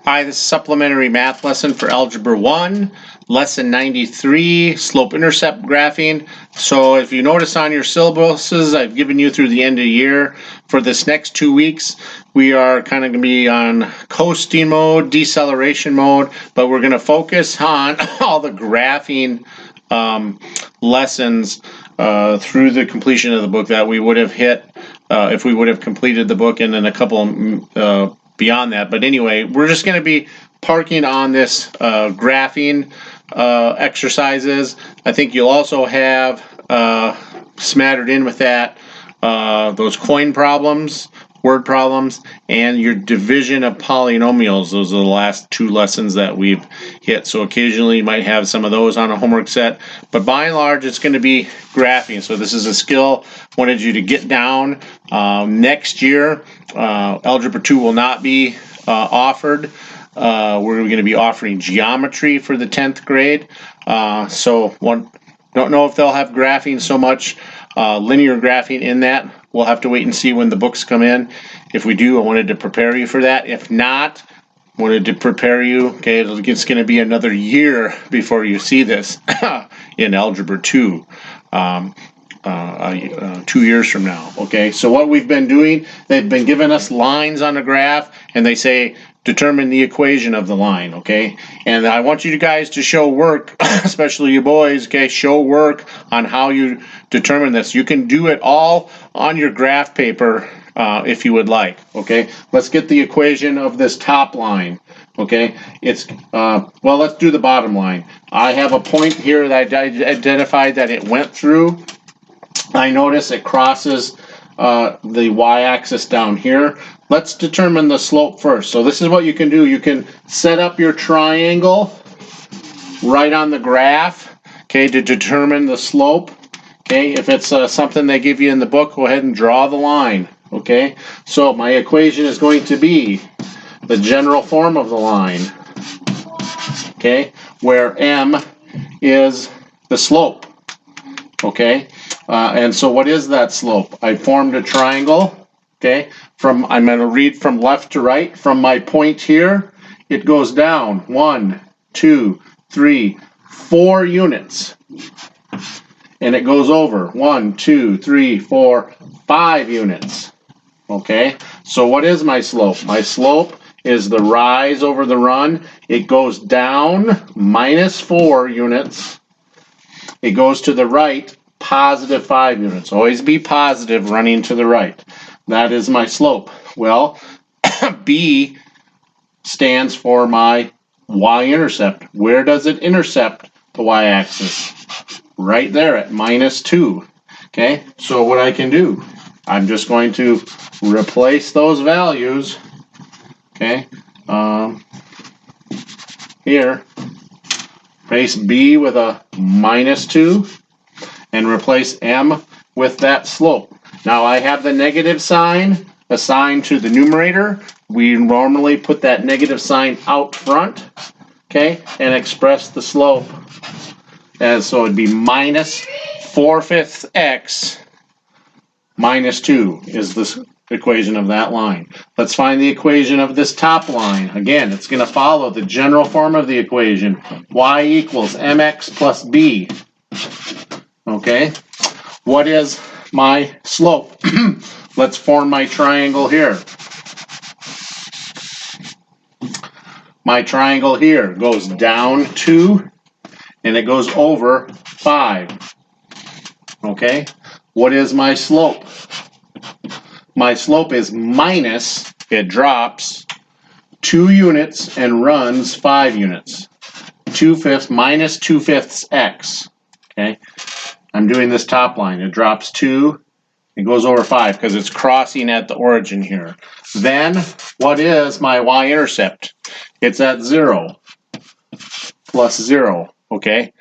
Hi, this is a supplementary math lesson for Algebra 1, Lesson 93, Slope-Intercept graphing. So if you notice on your syllabuses, I've given you through the end of the year. For this next 2 weeks, we are kind of going to be on coasting mode, deceleration mode, but we're going to focus on all the graphing lessons through the completion of the book that we would have hit if we would have completed the book, and then a couple beyond that. But anyway, we're just going to be parking on this graphing exercises. I think you'll also have smattered in with that those coin problems, word problems, and your division of polynomials. Those are the last 2 lessons that we've hit. So occasionally you might have some of those on a homework set, but by and large it's going to be graphing. So this is a skill I wanted you to get down. Next year, Algebra 2 will not be offered. We're going to be offering geometry for the 10th grade. Don't know if they'll have graphing so much, linear graphing in that. We'll have to wait and see when the books come in. If we do, I wanted to prepare you for that. If not, wanted to prepare you. Okay, it's going to be another year before you see this in Algebra 2. 2 years from now. Okay, so what we've been doing, they've been giving us lines on a graph, and they say determine the equation of the line. Okay, and I want you guys to show work, especially you boys. Okay, show work on how you determine this. You can do it all on your graph paper if you would like. Okay, let's get the equation of this top line. Okay, it's well, let's do the bottom line. I have a point here that I identified that it went through. I notice it crosses the y-axis down here. Let's determine the slope first. So this is what you can do. You can set up your triangle right on the graph, okay, to determine the slope. Okay, if it's something they give you in the book, go ahead and draw the line. Okay, so my equation is going to be the general form of the line, okay, where m is the slope. Okay, and so what is that slope? I formed a triangle. Okay, I'm going to read from left to right. From my point here, it goes down 1, 2, 3, 4 units, and it goes over 1, 2, 3, 4, 5 units. Okay, so what is my slope? My slope is the rise over the run. It goes down -4 units. It goes to the right, +5 units. Always be positive running to the right. That is my slope. Well, B stands for my y-intercept. Where does it intercept the y-axis? Right there at -2. Okay, so what I can do, I'm just going to replace those values. Okay, here. Replace B with a -2 and replace M with that slope. Now I have the negative sign assigned to the numerator. We normally put that negative sign out front, okay, and express the slope as, so it'd be -4/5 x -2 is the equation of that line. Let's find the equation of this top line. Again, it's going to follow the general form of the equation. Y equals mx plus b. Okay, what is my slope? Let's form my triangle here. My triangle here goes down 2 and it goes over 5. Okay, what is my slope? My slope is it drops 2 units and runs 5 units. 2/5 -2/5 x. Okay, I'm doing this top line. It drops 2, it goes over 5 because it's crossing at the origin here. Then, what is my y-intercept? It's at 0 plus 0. Okay,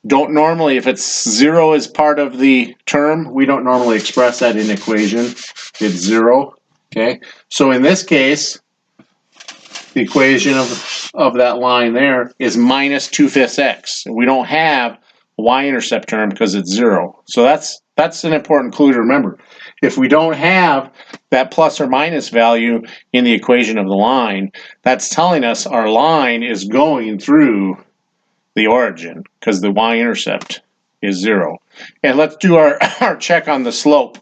don't normally, if it's 0 is part of the term, we don't normally express that in equation. It's 0. Okay, so in this case, the equation of that line there is -2/5 x. We don't have a y-intercept term because it's 0. So that's an important clue to remember. if we don't have that plus or minus value in the equation of the line, that's telling us our line is going through the origin because the y-intercept is 0. And let's do our check on the slope.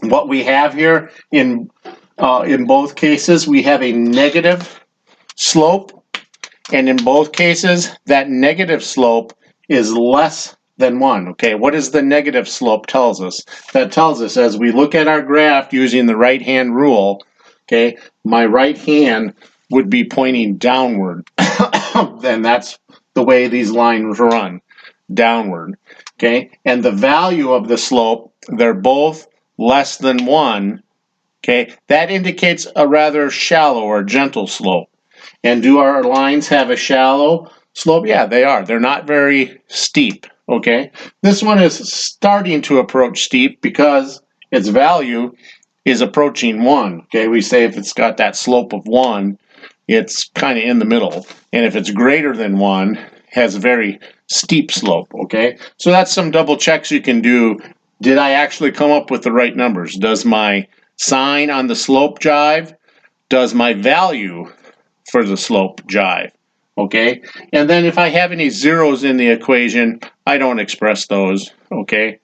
What we have here in both cases, we have a negative slope, and in both cases, that negative slope is less than 1. Okay, what does the negative slope tells us? That tells us as we look at our graph using the right-hand rule, okay, my right hand would be pointing downward. Then that's the way these lines run, downward. Okay, and the value of the slope, they're both less than 1. Okay, that indicates a rather shallow or gentle slope. And do our lines have a shallow slope? Yeah, they are. They're not very steep. Okay, this one is starting to approach steep because its value is approaching 1. Okay, we say if it's got that slope of 1, it's kind of in the middle. And if it's greater than 1, has a very steep slope. Okay, so that's some double checks you can do. Did I actually come up with the right numbers? Does my sign on the slope jive? Does my value for the slope jive? Okay, and then if I have any zeros in the equation, I don't express those. Okay,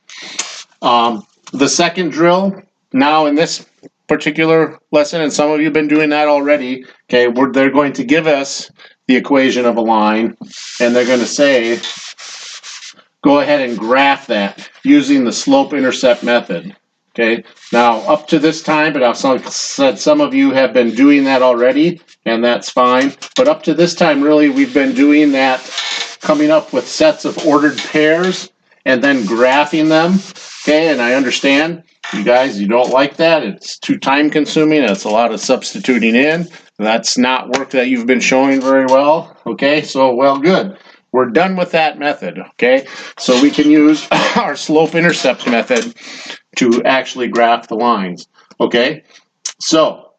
the second drill, now in this particular lesson, and some of you have been doing that already, okay, they're going to give us the equation of a line, and they're going to say, go ahead and graph that using the slope-intercept method. Okay, now up to this time, but I've said some of you have been doing that already, and that's fine. But up to this time, really, we've been doing that, coming up with sets of ordered pairs and then graphing them. Okay, and I understand you guys, you don't like that. It's too time consuming. It's a lot of substituting in. That's not work that you've been showing very well. Okay, so well, good. We're done with that method. Okay, so we can use our slope-intercept method to actually graph the lines. Okay, so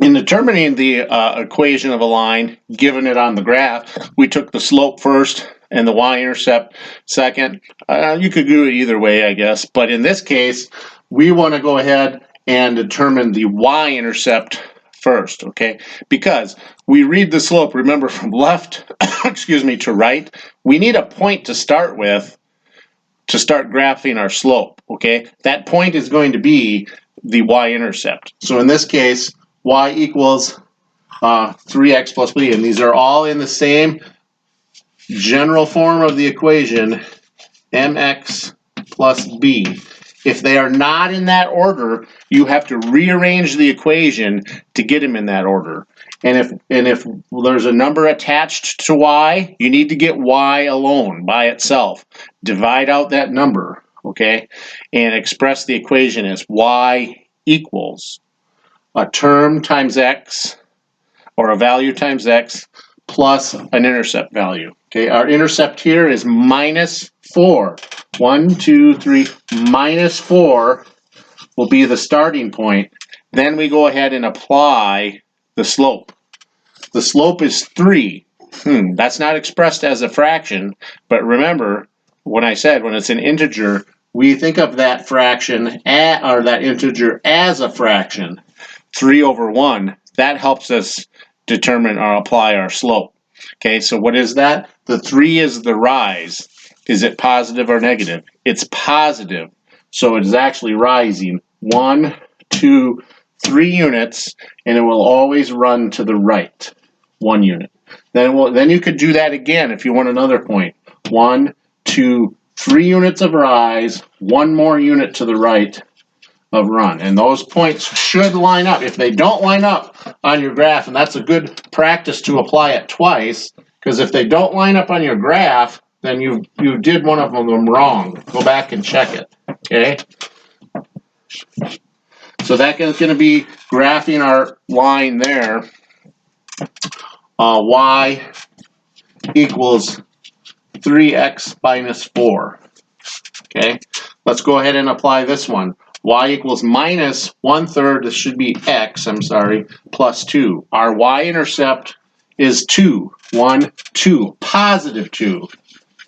in determining the equation of a line, given it on the graph, we took the slope first and the y-intercept second. You could do it either way, I guess, but in this case, we want to go ahead and determine the y-intercept first, okay? Because we read the slope, remember, from left, excuse me, to right. We need a point to start with to start graphing our slope, okay? That point is going to be the y-intercept. So in this case, y equals 3x plus b, and these are all in the same general form of the equation, mx plus b. If they are not in that order, you have to rearrange the equation to get them in that order. And if there's a number attached to y, you need to get y alone by itself. Divide out that number, okay, and express the equation as y equals a term times x, or a value times x, plus an intercept value. Okay, our intercept here is minus 4. 1, 2, 3, minus 4 will be the starting point. Then we go ahead and apply the slope. The slope is 3. That's not expressed as a fraction, but remember, when I said when it's an integer, we think of that fraction or that integer as a fraction. 3 over 1, that helps us determine or apply our slope. Okay, so what is that? The 3 is the rise. Is it positive or negative? It's positive, so it is actually rising 1, 2, 3 units, and it will always run to the right 1 unit. Then you could do that again if you want another point. 1, 2, 3 units of rise, 1 more unit to the right of run, and those points should line up. If they don't line up on your graph, and that's a good practice to apply it twice, because if they don't line up on your graph, then you did one of them wrong. Go back and check it. Okay, so that is going to be graphing our line there. Y equals 3x minus 4. Okay, let's go ahead and apply this one. Y equals minus 1/3, this should be x, I'm sorry, plus 2. Our y-intercept is 2. 1, 2, positive 2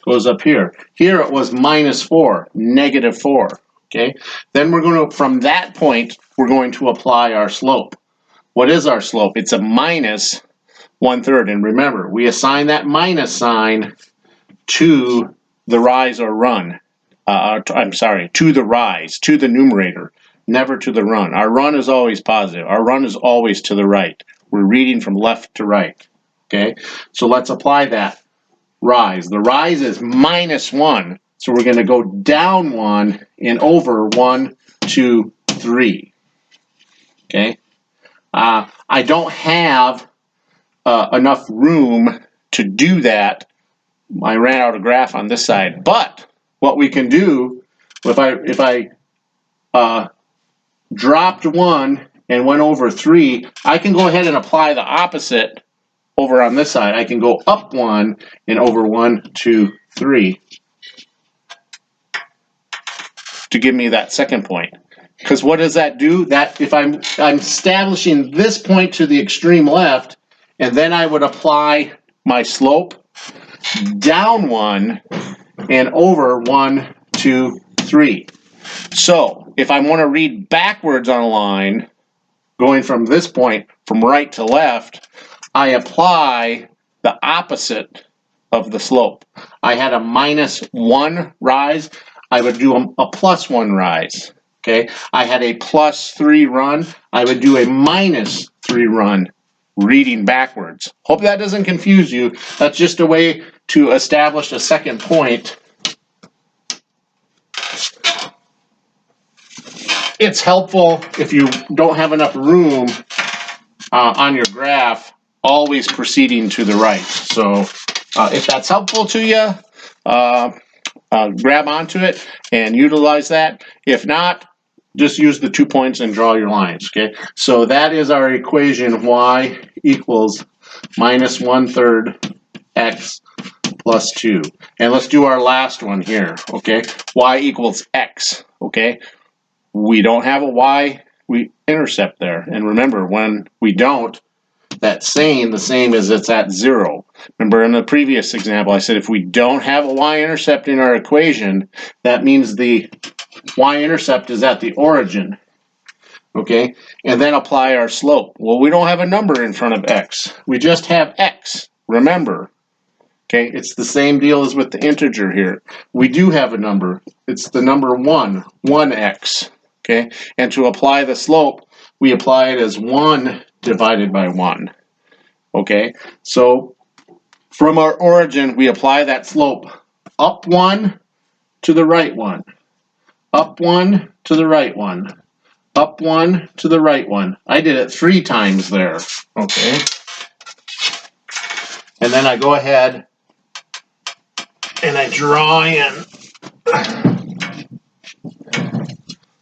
goes up here. Here it was minus 4, negative 4. Okay, then we're going to, from that point, we're going to apply our slope. What is our slope? It's a minus 1/3. And remember, we assign that minus sign to the rise or run. I'm sorry, to the rise, to the numerator, never to the run. Our run is always positive. Our run is always to the right. We're reading from left to right. Okay, so let's apply that rise. The rise is minus 1. So we're going to go down 1 and over 1, 2, 3. Okay. I don't have enough room to do that. I ran out of graph on this side. But what we can do, if I dropped 1 and went over 3, I can go ahead and apply the opposite over on this side. I can go up 1 and over 1, 2, 3. To give me that second point. Because what does that do? That if I'm establishing this point to the extreme left, and then I would apply my slope down 1 and over 1, 2, 3. So if I want to read backwards on a line, going from this point from right to left, I apply the opposite of the slope. I had a minus 1 rise. I would do a plus 1 rise. Okay, I had a plus 3 run. I would do a minus 3 run, reading backwards. Hope that doesn't confuse you. That's just a way to establish a second point. It's helpful if you don't have enough room on your graph, always proceeding to the right. So if that's helpful to you, grab onto it and utilize that. If not, just use the 2 points and draw your lines. Okay, so that is our equation: y equals minus 1/3 x plus 2. And let's do our last one here. Okay, y equals x. Okay, we don't have a y intercept there, and remember, when we don't, that's saying the same as it's at 0. Remember in the previous example, I said if we don't have a y-intercept in our equation, that means the y-intercept is at the origin. Okay, and then apply our slope. Well, we don't have a number in front of x. We just have x. Remember, okay, it's the same deal as with the integer here. We do have a number. It's the number 1, 1x. Okay, and to apply the slope, we apply it as 1 divided by 1. Okay, so from our origin, we apply that slope up 1 to the right 1, up 1 to the right 1, up 1 to the right 1. I did it 3 times there. Okay, and then I go ahead and I draw in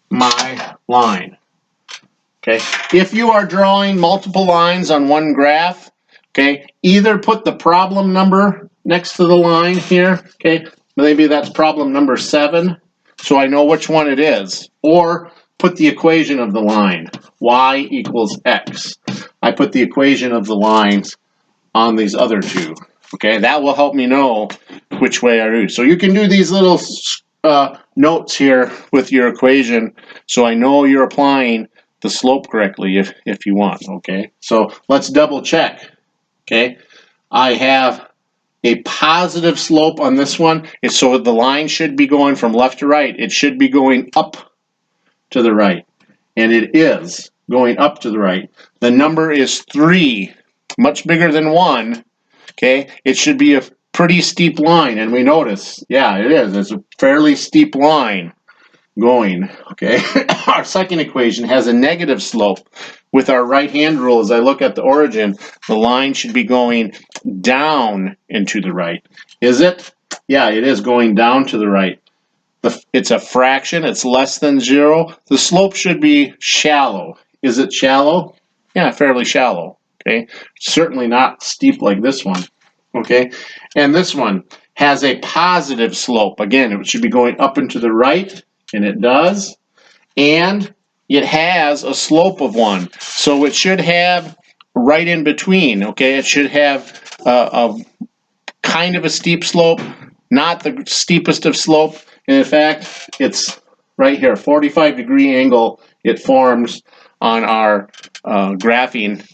my line. Okay, if you are drawing multiple lines on one graph, okay, either put the problem number next to the line here, okay, maybe that's problem number 7, so I know which one it is, or put the equation of the line, y equals x. I put the equation of the lines on these other two, okay, that will help me know which way I do. So you can do these little notes here with your equation, so I know you're applying the slope correctly if you want. Okay, so let's double check. Okay, I have a positive slope on this one. So the line should be going from left to right. It should be going up to the right, and it is going up to the right. The number is 3, much bigger than 1. Okay, it should be a pretty steep line, and we notice, yeah, it is. It's a fairly steep line going. Okay, our second equation has a negative slope. With our right-hand rule, as I look at the origin, the line should be going down and to the right. Is it? Yeah, it is going down to the right. It's a fraction. It's less than 0. The slope should be shallow. Is it shallow? Yeah, fairly shallow. Okay, certainly not steep like this one. Okay, and this one has a positive slope. Again, it should be going up and to the right, and it does. And it has a slope of 1. So it should have right in between. Okay, it should have a kind of a steep slope, not the steepest of slope. And in fact, it's right here, 45-degree angle it forms on our graphing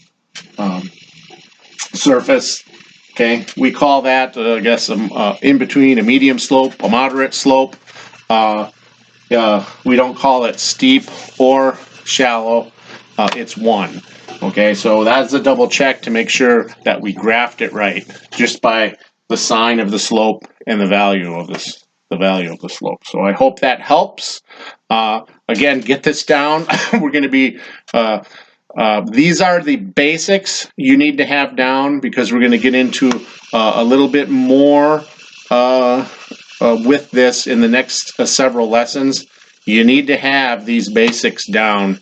surface. Okay, we call that, I guess, in between a medium slope, a moderate slope. We don't call it steep or shallow. It's 1. Okay, so that's a double check to make sure that we graphed it right, just by the sign of the slope and the value of this, the value of the slope. So I hope that helps. Again, get this down. We're going to be these are the basics you need to have down, because we're going to get into a little bit more with this in the next several lessons. You need to have these basics down.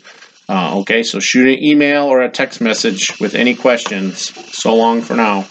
Okay, so shoot an email or a text message with any questions. So long for now.